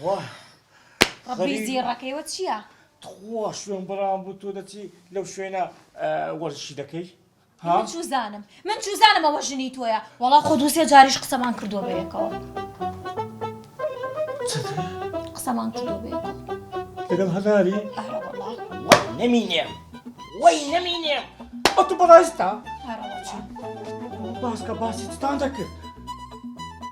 واه ڕبی زیێڕەکەیەوە چییە؟ تخوا شوێن بەڵام بوو تۆ دەچی لەو شوێنە وەرزشی دەکەی؟ من چوزانم ئەوە ژنی تۆیە وەڵا خۆ دووسێ جاریش قسەمان کردووە بەیەکەوە قسەمان کردووە بەیەکەوە لەگەڵ هەزاری؟ ئەرە وەڵا وای نەمینێم وای نەمینێم ئەو تو بەڕاستا؟ ئەرە وەڵا باسکە باسی تتان دەکرد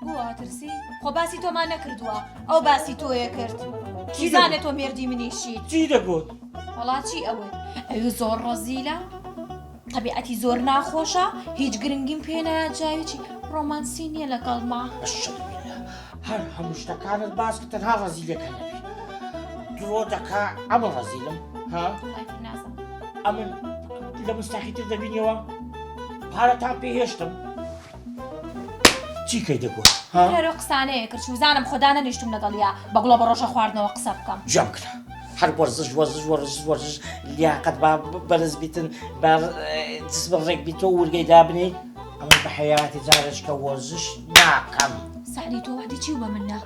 بۆ ئاترسی؟ خۆ باسی تۆمان نەکردووە ئەو باسی تۆیە کرد چیزانێت تۆ مێردی منیشیت چی دەگوت؟ وەڵا چی ئەوێ؟ ئەوێ زۆر ڕەزیلە طبیعەتی زۆر ناخۆشە هیچ گرنگیم پێ نایە جاوێکی ڕۆمانسی نییە لەگەڵما هەر هەموو شتەکانت باس کە تەنها ڕەزیلەکە نەبی درۆ دەکا ئەمە ڕەزیلم ها؟ ئەمن لە مستاخیتر دەبینیەوە پارەتان پێهێشتم چی کەی دەگوت؟ هەرۆ قسانەیە کرد چوزانم خۆدا نەنیشتم لەگەڵیا بەگوڵە بە ڕۆژە خواردنەوە قسە بکەم جام کرا هەر وەرزش لیاقەت با بەرز بیتن جسم ڕێک بیتەوە وورگەی دابنی ئەمە بە حەیاتی جارش کە وەرزش ناکەم سعدی تۆ وعدی چی بە منە؟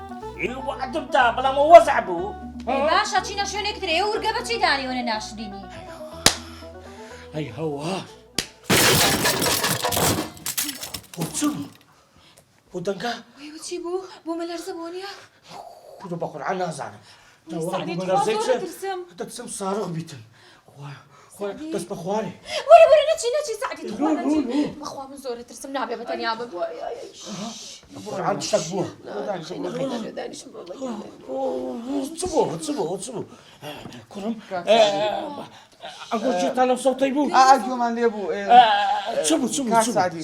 وعدمدا بەڵام وەزع بوو باشە چینە شوێنێک ترێ وورگە بەچی دانیوەنە ناشرینی ئەی هەوا بۆ چوو بۆ دەنگا چی بوو بۆ مە لەرزە بۆ نیە؟ خودە بە قورعان نازانم دەچم سارغ بیتم دەست بە خوارێ وەرە نەچی سعدی بەخوا من زۆرە ترسم نابێ بە تەنیا ببوو قورعان شتێک بووە چ بوو کوڕم ئەگۆ جێتان لەو سەوتەی بوو ئاگومان لێ بوو چ بوو سعدی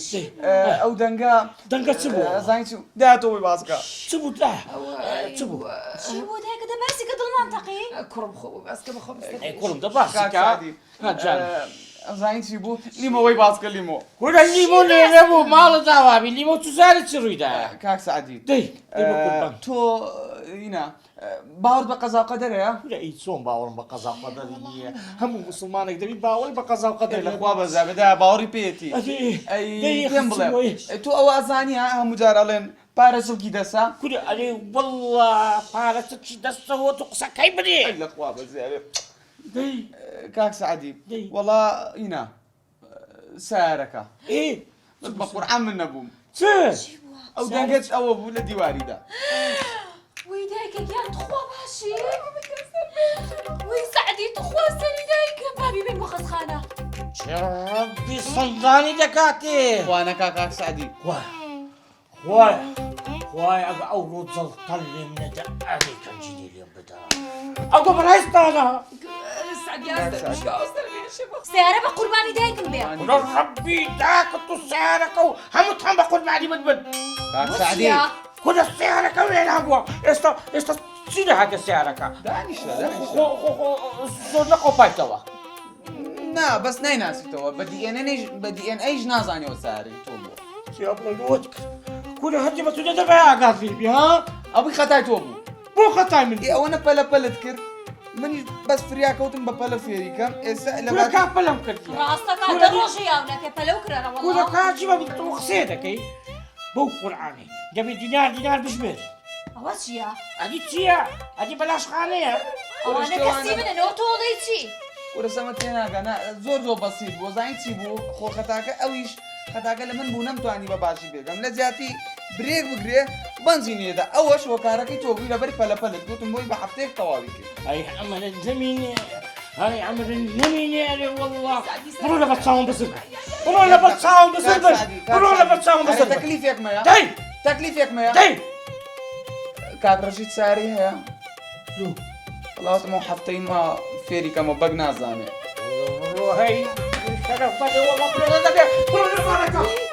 ئەو دەنگە چ بوو زانی چ داتەوەی باسکە چ بوو چ بوو چی بوو دایکە دەباسی کە دڵمان تەقی کوڕم خۆ باسکە بەخۆم کوڕم دەباسیکە زانی چی بوو لیمەوەی باسکە لیمۆ وەرە لیمۆ لێرە بوو ماڵە داوابی لیمۆ تو زاری چی ڕوویدایە کاک سعدی دەی تۆ ئینە باوەڕ بە قەزا و قەدەرەیە؟ ئەی چۆن باوەڕم بە قەزا و قەدەری نییە هەموو موسڵمانێک دەبی باوەڕی بە قەزا و قەدەر لەخوا بەزابێدا باوەڕی پێێتی پێم بڵێ تۆ ئەوە ئازانی هەموو جار ئەڵێن پارە زڵکی دەسا کورە ئەرێ وەڵڵا پارە چی دەستەوە تو قسەکەی بدێ لەخوا بەزێ کاک سعدی وەڵا ئینە سیارەکە بە قورعان من نەبووم چ ئەو دەنگەت ئەوە بوو لە دیواریدا وی دایکە گیان تخوا باشی وی سعدی تخوا سەری دایکە بابی بین بۆ خەزخانە ڕەبی سەندانی دەکاتێ خوانە کاک سعدی خوای ئەگە ئەو ڕۆ جەڵتەل لێم نەدا ئەگەی کەنجیلی لێم بدا ئەگە بەڕێستانە سیارە بە قوربانی دایکم بێ ڕەبی داکە تو سیارەکە و هەمووتان بە قوربانی من بن کاک سعدی کورە سیارەکە وێنە بووە ئێستا چی دەهاتە سیارەکە دانیشە زۆر نەقۆپایتەوە نا بەس نایناسیتەوە بە دیئێنئەیش نازانیەوە سیارەی تۆ بووە سیابڵۆت کورە هەرچی بە تو دەدەبێ ئاگازی بی ها ئەوەی خەتای تۆ بوو بۆ خەتای من ئەوە نەپەلە پەلت کرد منیش بەس فریاکەوتم بە پەلە فێریکەم ئێستا کورە کا پەلەم کردی ڕاستەکە دە ڕۆژە یاونەکە پەلە و کرەرەوە کورە کاچی بە تۆ قسێ دەکەی بەو قورعانێ دەبێت دینار بژمێر ئەوە چییە؟ ئەدی چییە؟ ئەدی بەلاشخانەیە ئەوانە کەسی منەوە تۆ دەی چی؟ وەرە سەمە تێناگەنا زۆر بەسیت بۆ زانی چی بوو خۆ خەتاکە ئەویش خەتاکە لە من بوو نەمتوانی بە باشی بێگەم لە زیاتی برێک بگرێ بنزینێدا ئەوەش وەکارەکەی تۆبووی لەبەری پەلەپەلت گوتم بۆی بە هەفتەیەک تەواوی کرد ئەی ئەمەە نەمینێ هاي عمر نميني والله برو لبا تصاوم بزر برو لبا تصاوم بزر برو لبا تصاوم بزر تكليفك ما داي تكليفك ما داي كاك رشيد ساري هي لو والله مو حفتين ما فيري كما بقنا زاني هاي شرف والله برو لبا